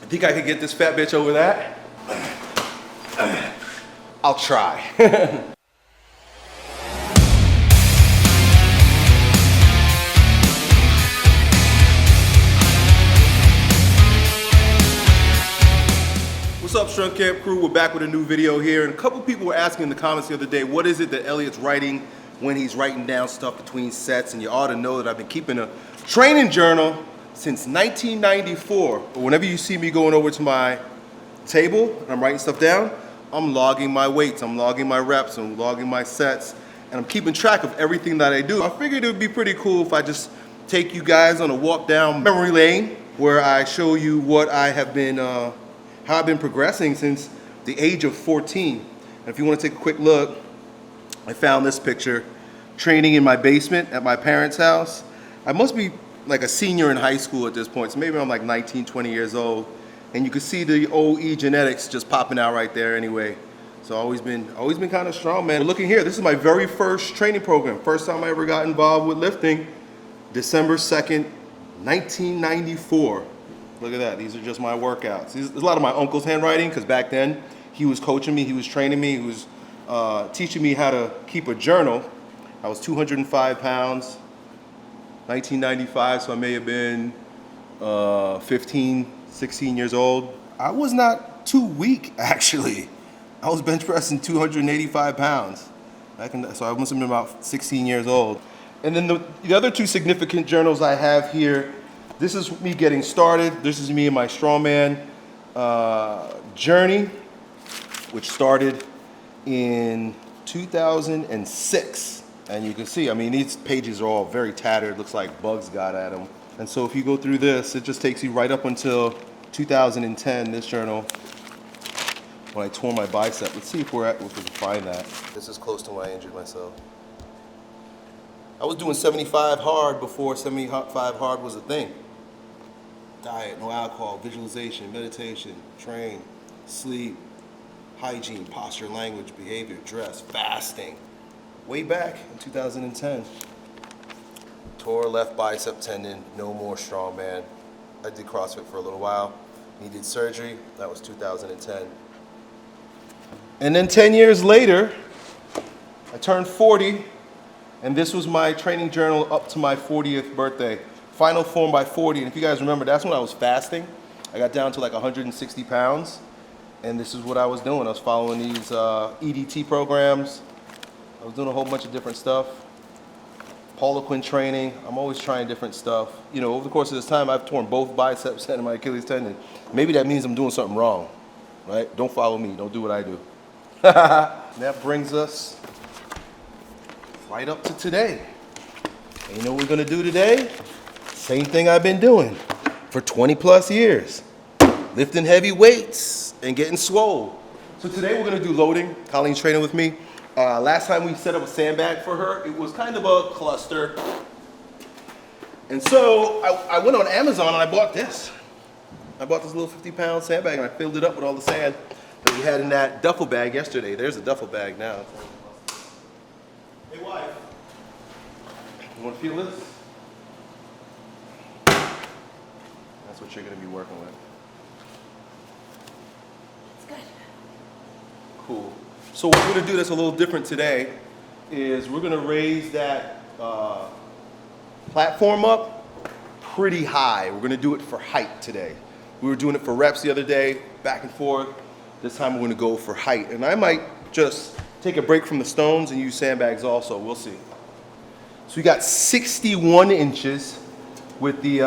Think I could get this fat bitch over that? I'll try. What's up, Strength Camp crew? We're back with a new video here, and a couple people were asking in the comments the other day, what is it that Elliott's writing when he's writing down stuff between sets? And you ought to know that I've been keeping a training journal since 1994. But whenever you see me going over to my table and I'm writing stuff down, I'm logging my weights, I'm logging my reps, I'm logging my sets, and I'm keeping track of everything that I do. I figured it would be pretty cool if I just take you guys on a walk down memory lane where I show you what I have been, how I've been progressing since the age of 14. And if you want to take a quick look, I found this picture, training in my basement at my parents' house. I must be like a senior in high school at this point, so maybe I'm like 19, 20 years old. And you can see the OE genetics just popping out right there anyway. So always been kind of strong, man. But looking here, this is my very first training program. First time I ever got involved with lifting, December 2nd, 1994. Look at that, these are just my workouts. There's a lot of my uncle's handwriting, because back then he was coaching me, he was training me, he was teaching me how to keep a journal. I was 205 pounds, 1995, so I may have been 15, 16 years old. I was not too weak, actually. I was bench pressing 285 pounds. So I must have been about 16 years old. And then the other two significant journals I have here, this is me getting started. This is me and my strongman journey, which started in 2006. And you can see, I mean, these pages are all very tattered. Looks like bugs got at them. And so if you go through this, it just takes you right up until 2010, this journal, when I tore my bicep. Let's see if we can find that. This is close to when I injured myself. I was doing 75 hard before 75 hard was a thing. Diet, no alcohol, visualization, meditation, train, sleep, hygiene, posture, language, behavior, dress, fasting. Way back in 2010. Tore left bicep tendon, no more strongman. I did CrossFit for a little while. Needed surgery, that was 2010. And then 10 years later, I turned 40, and this was my training journal up to my 40th birthday. Final form by 40, and if you guys remember, that's when I was fasting. I got down to like 160 pounds, and this is what I was doing. I was following these EDT programs. I was doing a whole bunch of different stuff. Poliquin training, I'm always trying different stuff. You know, over the course of this time, I've torn both biceps and my Achilles tendon. Maybe that means I'm doing something wrong, right? Don't follow me, don't do what I do. That brings us right up to today. And you know what we're gonna do today? Same thing I've been doing for 20 plus years. Lifting heavy weights and getting swole. So today we're gonna do loading. Colleen's training with me. Last time we set up a sandbag for her, it was kind of a cluster. And so I went on Amazon and I bought this. I bought this little 50-pound sandbag and I filled it up with all the sand that we had in that duffel bag yesterday. There's a duffel bag now. Hey wife, you want to feel this? That's what you're going to be working with. It's good. Cool. So what we're going to do that's a little different today is we're going to raise that platform up pretty high. We're going to do it for height today. We were doing it for reps the other day, back and forth. This time we're going to go for height. And I might just take a break from the stones and use sandbags also. We'll see. So we got 61 inches. With the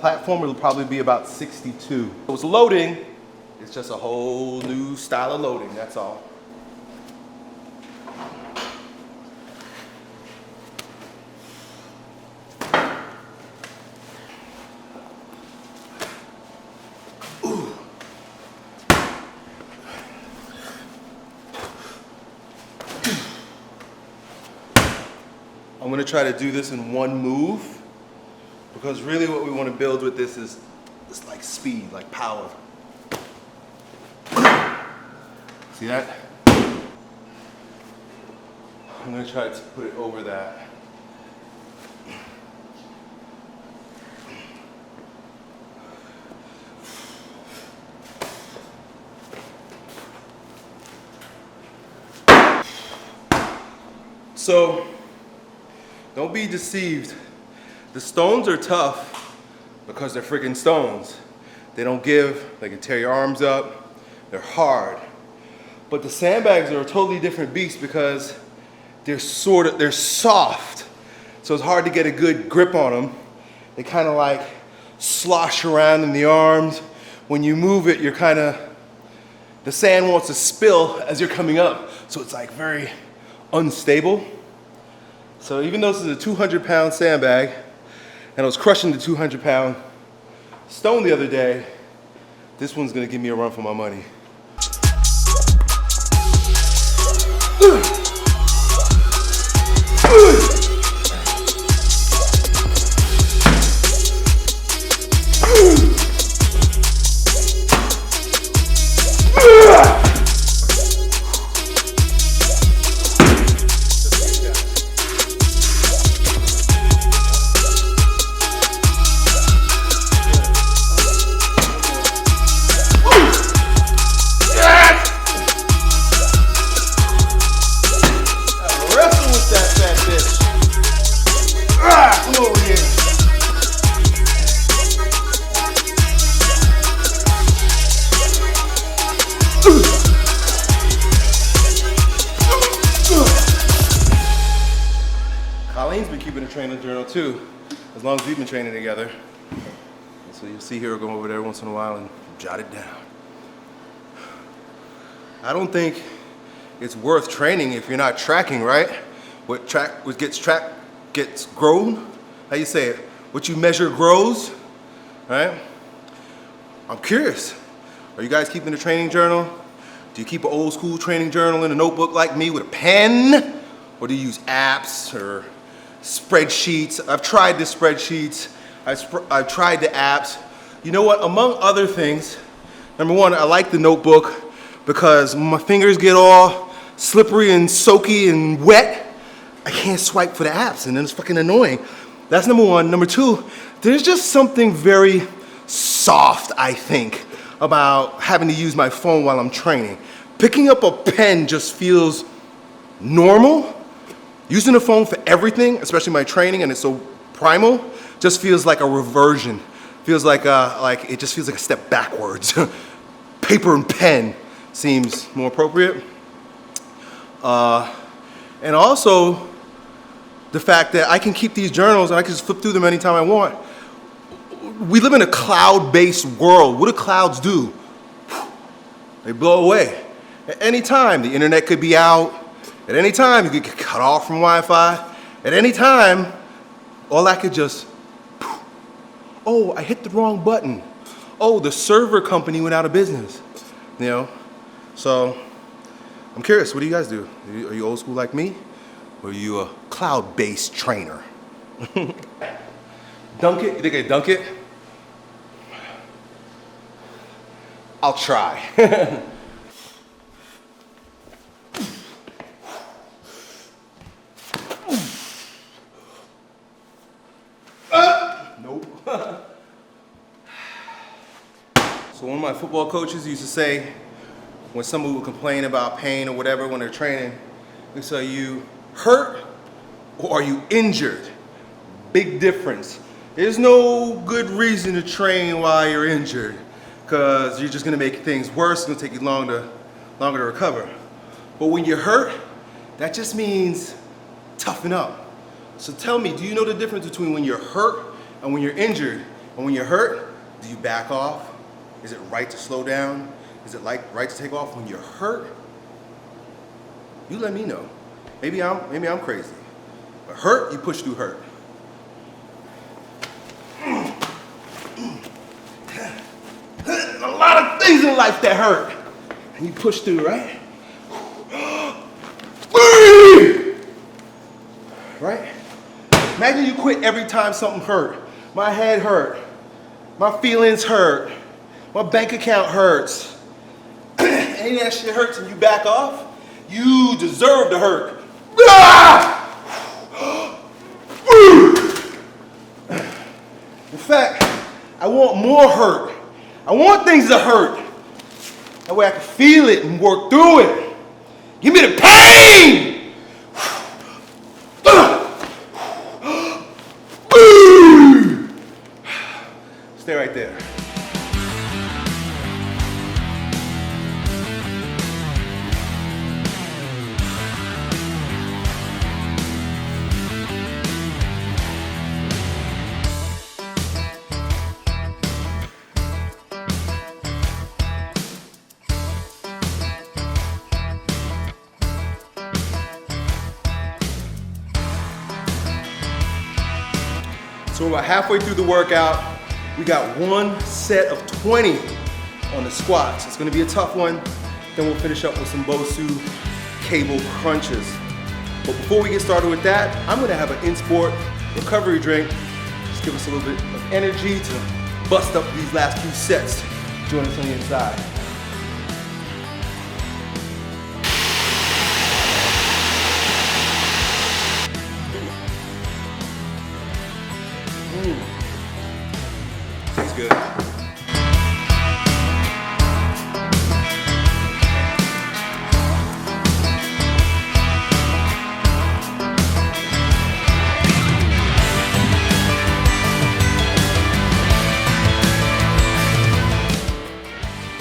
platform, it'll probably be about 62. So it's loading. It's just a whole new style of loading, that's all. I'm going to try to do this in one move, because really what we want to build with this is like speed, like power. See that? I'm going to try to put it over that. So don't be deceived. The stones are tough because they're freaking stones. They don't give, they can tear your arms up, they're hard. But the sandbags are a totally different beast because they're soft. So it's hard to get a good grip on them. They kind of like slosh around in the arms. When you move it, the sand wants to spill as you're coming up. So it's like very unstable. So even though this is a 200-pound sandbag, and I was crushing the 200-pound stone the other day, this one's gonna give me a run for my money. Colleen's been keeping a training journal too, as long as we've been training together. And so you'll see her go over there once in a while and jot it down. I don't think it's worth training if you're not tracking, right? What gets tracked gets grown. How you say it? What you measure grows, right? I'm curious. Are you guys keeping a training journal? Do you keep an old school training journal in a notebook like me with a pen? Or do you use apps or spreadsheets? I've tried the spreadsheets. I've tried the apps. You know what? Among other things, number one, I like the notebook because my fingers get all slippery and soaky and wet. I can't swipe for the apps and then it's fucking annoying. That's number one. Number two, there's just something very soft, I think, about having to use my phone while I'm training. Picking up a pen just feels normal. Using the phone for everything, especially my training, and it's so primal, just feels like a reversion. Feels like it just feels like a step backwards. Paper and pen seems more appropriate. And also the fact that I can keep these journals and I can just flip through them anytime I want. We live in a cloud-based world. What do clouds do? They blow away. At any time, the internet could be out. At any time, you could get cut off from Wi-Fi. At any time, all that could just, oh, I hit the wrong button. Oh, the server company went out of business. You know, so I'm curious, what do you guys do? Are you old school like me? Or are you a cloud-based trainer? Dunk it? You think I dunk it? I'll try. Nope. So one of my football coaches used to say, when someone would complain about pain or whatever when they're training, they say, are you hurt or are you injured? Big difference. There's no good reason to train while you're injured because you're just gonna make things worse. It's gonna take you longer to recover. But when you're hurt, that just means toughen up. So tell me, do you know the difference between when you're hurt and when you're injured? And when you're hurt, do you back off? Is it right to slow down? Is it right to take off when you're hurt? You let me know. Maybe I'm crazy. But hurt, you push through hurt. A lot of things in life that hurt. And you push through, right? Right? Imagine you quit every time something hurt. My head hurt. My feelings hurt. My bank account hurts. Any of that shit hurts and you back off, you deserve to hurt. In fact, I want more hurt. I want things to hurt. That way I can feel it and work through it. Give me the pain! Stay right there. So we're about halfway through the workout. We got one set of 20 on the squats. It's gonna be a tough one. Then we'll finish up with some BOSU cable crunches. But before we get started with that, I'm gonna have an InSport recovery drink. Just give us a little bit of energy to bust up these last few sets. Join us on the inside. That's good.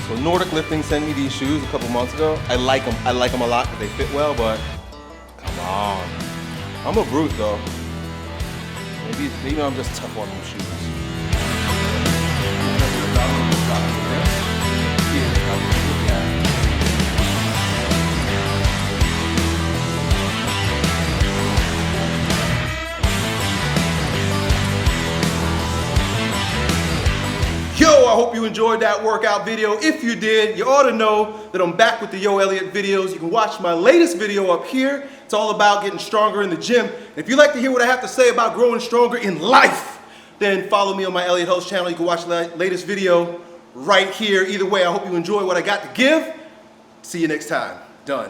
So Nordic Lifting sent me these shoes a couple months ago. I like them. I like them a lot because they fit well, but come on. I'm a brute though. Maybe I'm just tough on them shoes. Yo, I hope you enjoyed that workout video. If you did, you ought to know that I'm back with the Yo Elliott videos. You can watch my latest video up here. It's all about getting stronger in the gym. And if you'd like to hear what I have to say about growing stronger in life, then follow me on my Elliott Hulse channel. You can watch the latest video right here. Either way, I hope you enjoy what I got to give. See you next time. Done.